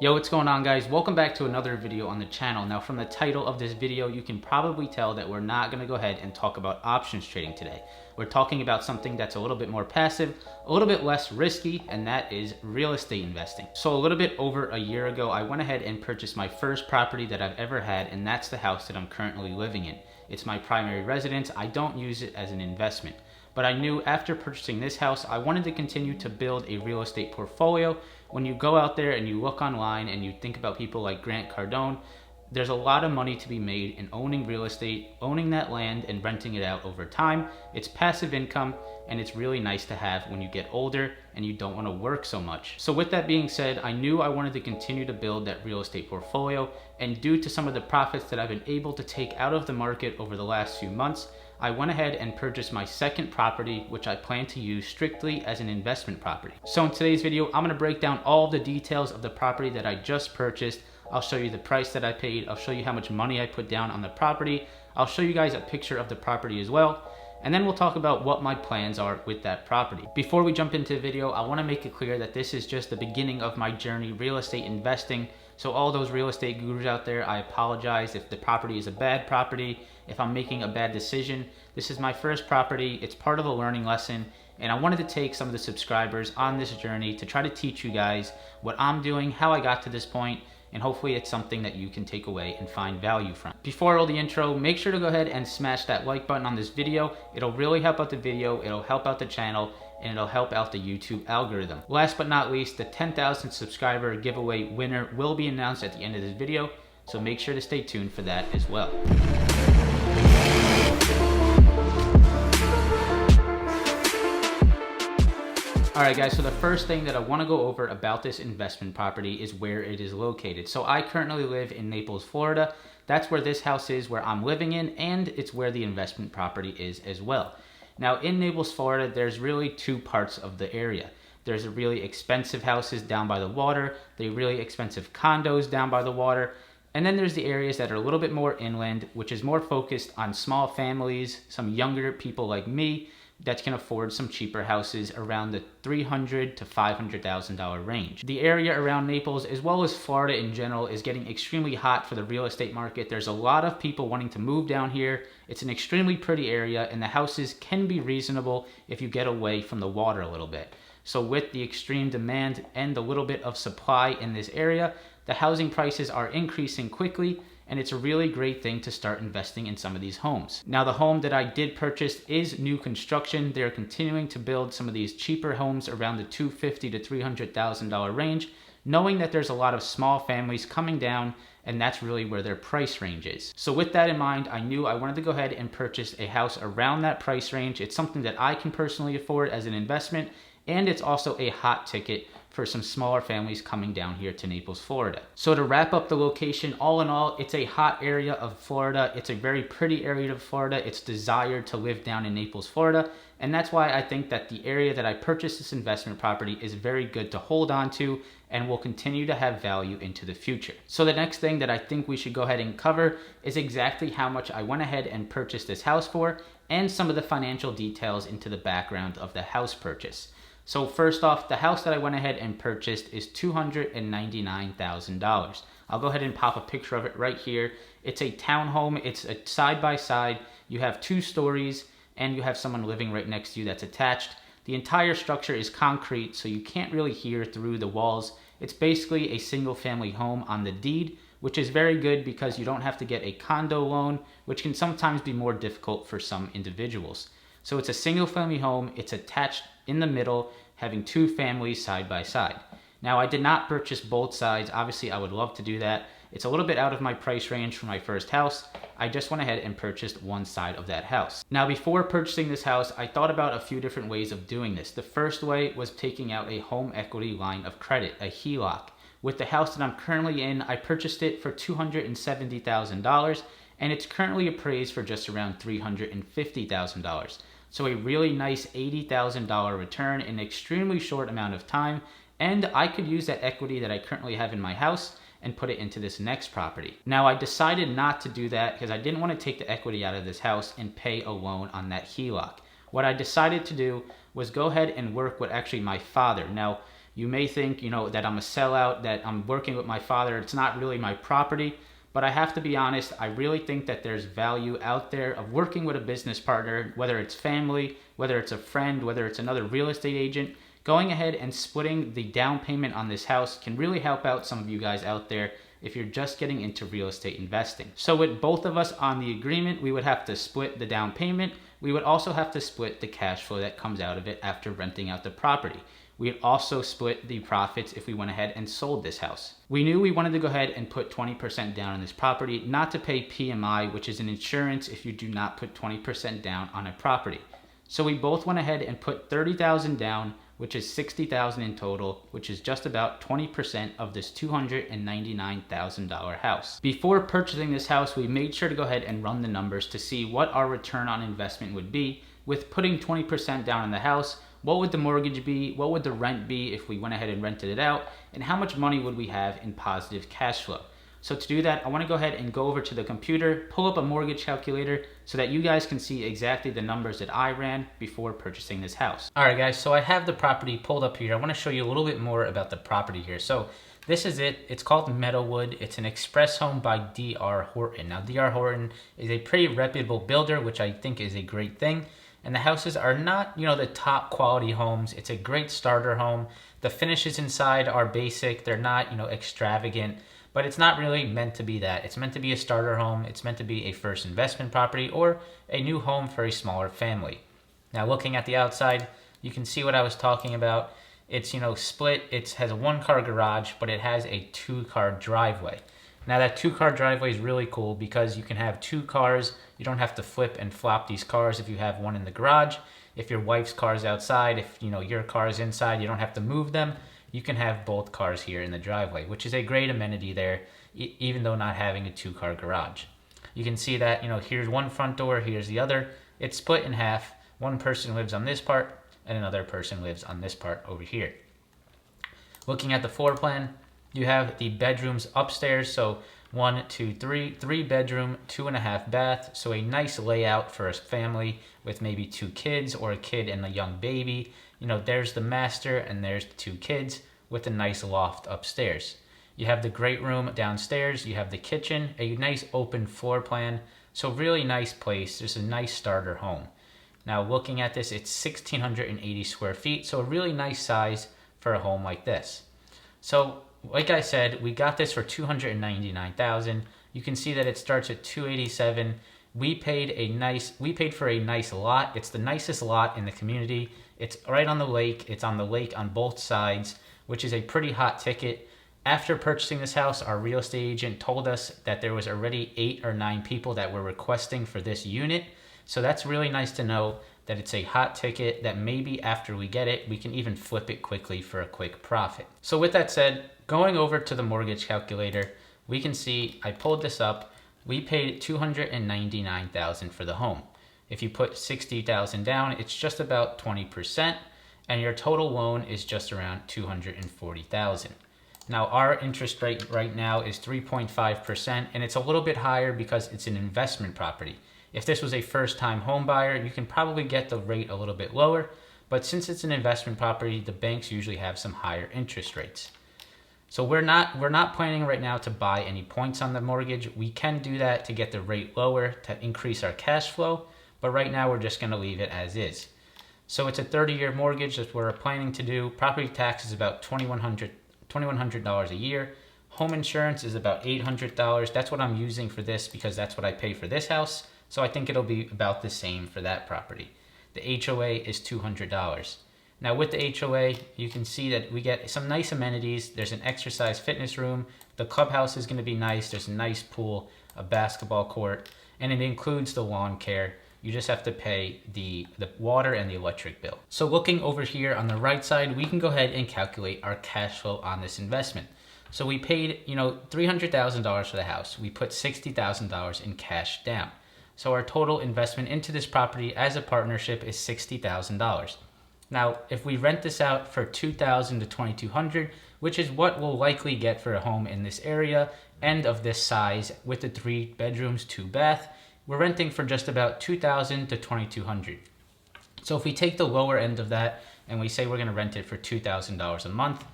Yo, what's going on, guys? Welcome back to another video on the channel. Now, from the title of this video, you can probably tell that we're not going to go ahead and talk about options trading today. We're talking about something that's a little bit more passive, a little bit less risky, and that is real estate investing. So a little bit over a year ago, I went ahead and purchased my first property that I've ever had, and that's the house that I'm currently living in. It's my primary residence. I don't use it as an investment. But I knew after purchasing this house, I wanted to continue to build a real estate portfolio. When you go out there and you look online and you think about people like Grant Cardone, there's a lot of money to be made in owning real estate, owning that land and renting it out over time. It's passive income and it's really nice to have when you get older and you don't want to work so much. So with that being said, I knew I wanted to continue to build that real estate portfolio, and due to some of the profits that I've been able to take out of the market over the last few months, I went ahead and purchased my second property, which I plan to use strictly as an investment property. So in today's video, I'm gonna break down all the details of the property that I just purchased. I'll show you the price that I paid. I'll show you how much money I put down on the property. I'll show you guys a picture of the property as well. And then we'll talk about what my plans are with that property. Before we jump into the video, I wanna make it clear that this is just the beginning of my journey real estate investing. So all those real estate gurus out there, I apologize if the property is a bad property, if I'm making a bad decision. This is my first property. It's part of a learning lesson. And I wanted to take some of the subscribers on this journey to try to teach you guys what I'm doing, how I got to this point, and hopefully it's something that you can take away and find value from. Before I roll the intro, make sure to go ahead and smash that like button on this video. It'll really help out the video, it'll help out the channel, and it'll help out the YouTube algorithm. Last but not least, the 10,000 subscriber giveaway winner will be announced at the end of this video, so make sure to stay tuned for that as well. Alright guys, so the first thing that I want to go over about this investment property is where it is located. So I currently live in Naples, Florida. That's where this house is, where I'm living in, and it's where the investment property is as well. Now in Naples, Florida, there's really two parts of the area. There's the really expensive houses down by the water, the really expensive condos down by the water, and then there's the areas that are a little bit more inland, which is more focused on small families, some younger people like me, that can afford some cheaper houses around the $300,000 to $500,000 range. The area around Naples, as well as Florida in general, is getting extremely hot for the real estate market. There's a lot of people wanting to move down here. It's an extremely pretty area, and the houses can be reasonable if you get away from the water a little bit. So with the extreme demand and the little bit of supply in this area, the housing prices are increasing quickly, and it's a really great thing to start investing in some of these homes. Now, the home that I did purchase is new construction. They're continuing to build some of these cheaper homes around the $250,000 to $300,000 range, knowing that there's a lot of small families coming down, and that's really where their price range is. So with that in mind, I knew I wanted to go ahead and purchase a house around that price range. It's something that I can personally afford as an investment, and it's also a hot ticket for some smaller families coming down here to Naples, Florida. So to wrap up the location, all in all, it's a hot area of Florida. It's a very pretty area of Florida. It's desired to live down in Naples, Florida. And that's why I think that the area that I purchased this investment property is very good to hold on to and will continue to have value into the future. So the next thing that I think we should go ahead and cover is exactly how much I went ahead and purchased this house for, and some of the financial details into the background of the house purchase. So first off, the house that I went ahead and purchased is $299,000. I'll go ahead and pop a picture of it right here. It's a townhome. It's a side-by-side. You have 2 stories, and you have someone living right next to you that's attached. The entire structure is concrete, so you can't really hear through the walls. It's basically a single-family home on the deed, which is very good because you don't have to get a condo loan, which can sometimes be more difficult for some individuals. So it's a single-family home. It's attached in the middle, having 2 families side by side. Now, I did not purchase both sides. Obviously, I would love to do that. It's a little bit out of my price range for my first house. I just went ahead and purchased one side of that house. Now, before purchasing this house, I thought about a few different ways of doing this. The first way was taking out a home equity line of credit, a HELOC. With the house that I'm currently in, I purchased it for $270,000, and it's currently appraised for just around $350,000. So a really nice $80,000 return in an extremely short amount of time, and I could use that equity that I currently have in my house and put it into this next property. Now, I decided not to do that because I didn't want to take the equity out of this house and pay a loan on that HELOC. What I decided to do was go ahead and work with actually my father. Now, You may think, that I'm a sellout, that I'm working with my father. It's not really my property. But I have to be honest, I really think that there's value out there of working with a business partner, whether it's family, whether it's a friend, whether it's another real estate agent. Going ahead and splitting the down payment on this house can really help out some of you guys out there if you're just getting into real estate investing. So with both of us on the agreement, we would have to split the down payment. We would also have to split the cash flow that comes out of it after renting out the property. We'd also split the profits if we went ahead and sold this house. We knew we wanted to go ahead and put 20% down on this property, not to pay PMI, which is an insurance if you do not put 20% down on a property. So we both went ahead and put $30,000 down, which is $60,000 in total, which is just about 20% of this $299,000 house. Before purchasing this house, we made sure to go ahead and run the numbers to see what our return on investment would be with putting 20% down on the house. What would the mortgage be? What would the rent be if we went ahead and rented it out? And how much money would we have in positive cash flow? So to do that, I want to go ahead and go over to the computer, pull up a mortgage calculator so that you guys can see exactly the numbers that I ran before purchasing this house. All right, guys, so I have the property pulled up here. I want to show you a little bit more about the property here. So this is it. It's called Meadowwood. It's an express home by D.R. Horton. Now, D.R. Horton is a pretty reputable builder, which I think is a great thing. And the houses are not, the top quality homes. It's a great starter home. The finishes inside are basic. They're not, extravagant, but it's not really meant to be that. It's meant to be a starter home. It's meant to be a first investment property or a new home for a smaller family. Now, looking at the outside, you can see what I was talking about. It's, split. It has a 1-car garage, but it has a 2-car driveway. Now that 2-car driveway is really cool because you can have 2 cars. You don't have to flip and flop these cars if you have one in the garage. If your wife's car is outside, if your car is inside, you don't have to move them. You can have both cars here in the driveway, which is a great amenity there, even though not having a 2-car garage. You can see that, here's one front door, here's the other. It's split in half. One person lives on this part and another person lives on this part over here. Looking at the floor plan, you have the bedrooms upstairs, so 1, 2, 3 bedroom, 2.5 bath. So a nice layout for a family with maybe 2 kids or a kid and a young baby. There's the master and there's the 2 kids with a nice loft upstairs. You have the great room downstairs. You have the kitchen, a nice open floor plan. So really nice place. There's a nice starter home. Now looking at this, it's 1,680 square feet. So a really nice size for a home like this. So like I said, we got this for $299,000. You can see that it starts at $287,000. We paid for a nice lot. It's the nicest lot in the community. It's right on the lake. It's on the lake on both sides, which is a pretty hot ticket. After purchasing this house, our real estate agent told us that there was already 8 or 9 people that were requesting for this unit. So that's really nice to know that it's a hot ticket, that maybe after we get it, we can even flip it quickly for a quick profit. So with that said, going over to the mortgage calculator, we can see, I pulled this up, we paid $299,000 for the home. If you put $60,000 down, it's just about 20%, and your total loan is just around $240,000. Now, our interest rate right now is 3.5%, and it's a little bit higher because it's an investment property. If this was a first-time home buyer, you can probably get the rate a little bit lower, but since it's an investment property, the banks usually have some higher interest rates. So we're not planning right now to buy any points on the mortgage. We can do that to get the rate lower to increase our cash flow, but right now we're just going to leave it as is. So it's a 30-year mortgage that we're planning to do. Property tax is about $2,100 a year. Home insurance is about $800. That's what I'm using for this because that's what I pay for this house. So I think it'll be about the same for that property. The HOA is $200. Now with the HOA, you can see that we get some nice amenities. There's an exercise fitness room. The clubhouse is going to be nice. There's a nice pool, a basketball court, and it includes the lawn care. You just have to pay the water and the electric bill. So looking over here on the right side, we can go ahead and calculate our cash flow on this investment. So we paid, $300,000 for the house. We put $60,000 in cash down. So our total investment into this property as a partnership is $60,000. Now, if we rent this out for $2,000 to $2,200, which is what we'll likely get for a home in this area and of this size with the 3 bedrooms, 2 bath, we're renting for just about $2,000 to $2,200. So if we take the lower end of that, and we say we're going to rent it for $2,000 a month,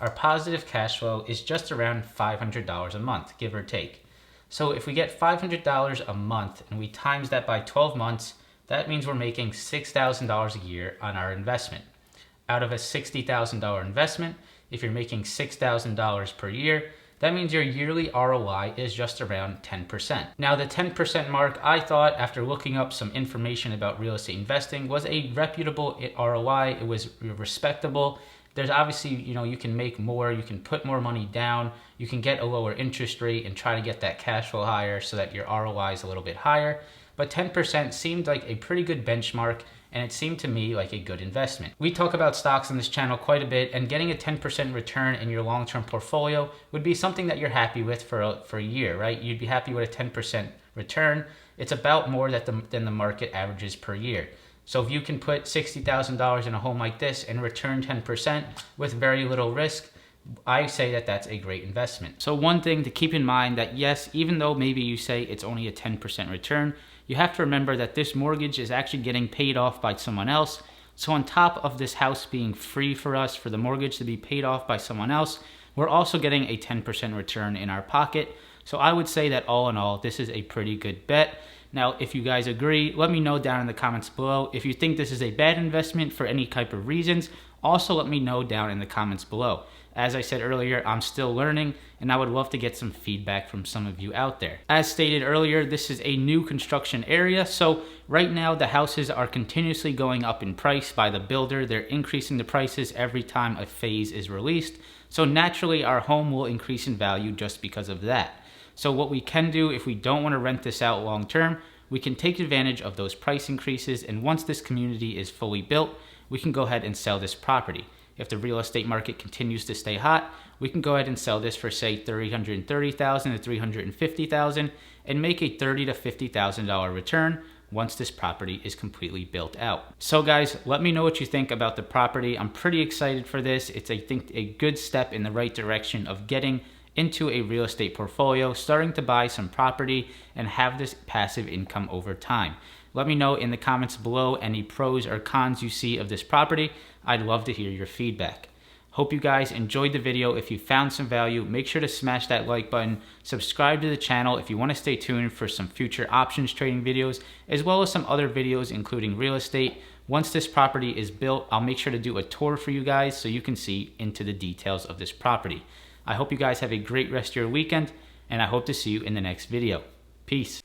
our positive cash flow is just around $500 a month, give or take. So if we get $500 a month and we times that by 12 months, that means we're making $6,000 a year on our investment. Out of a $60,000 investment, if you're making $6,000 per year, that means your yearly ROI is just around 10%. Now the 10% mark, I thought after looking up some information about real estate investing, was a reputable ROI. It was respectable. There's obviously, you can make more, you can put more money down, you can get a lower interest rate and try to get that cash flow higher so that your ROI is a little bit higher. But 10% seemed like a pretty good benchmark, and it seemed to me like a good investment. We talk about stocks on this channel quite a bit, and getting a 10% return in your long-term portfolio would be something that you're happy with for a year, right? You'd be happy with a 10% return. It's about more than the market averages per year. So if you can put $60,000 in a home like this and return 10% with very little risk, I say that that's a great investment. So one thing to keep in mind that yes, even though maybe you say it's only a 10% return, you have to remember that this mortgage is actually getting paid off by someone else. So on top of this house being free for us, for the mortgage to be paid off by someone else, we're also getting a 10% return in our pocket. So I would say that all in all, this is a pretty good bet. Now, if you guys agree, let me know down in the comments below. If you think this is a bad investment for any type of reasons, also let me know down in the comments below. As I said earlier, I'm still learning, and I would love to get some feedback from some of you out there. As stated earlier, this is a new construction area, so right now the houses are continuously going up in price by the builder. They're increasing the prices every time a phase is released, so naturally our home will increase in value just because of that. So what we can do if we don't want to rent this out long term, we can take advantage of those price increases, and once this community is fully built, we can go ahead and sell this property. If the real estate market continues to stay hot, we can go ahead and sell this for say $330,000 to $350,000 and make a $30,000 to $50,000 return once this property is completely built out. So guys, let me know what you think about the property. I'm pretty excited for this. It's, I think, a good step in the right direction of getting into a real estate portfolio, starting to buy some property and have this passive income over time. Let me know in the comments below any pros or cons you see of this property. I'd love to hear your feedback. Hope you guys enjoyed the video. If you found some value, make sure to smash that like button, subscribe to the channel if you want to stay tuned for some future options trading videos, as well as some other videos including real estate. Once this property is built, I'll make sure to do a tour for you guys so you can see into the details of this property. I hope you guys have a great rest of your weekend, and I hope to see you in the next video. Peace.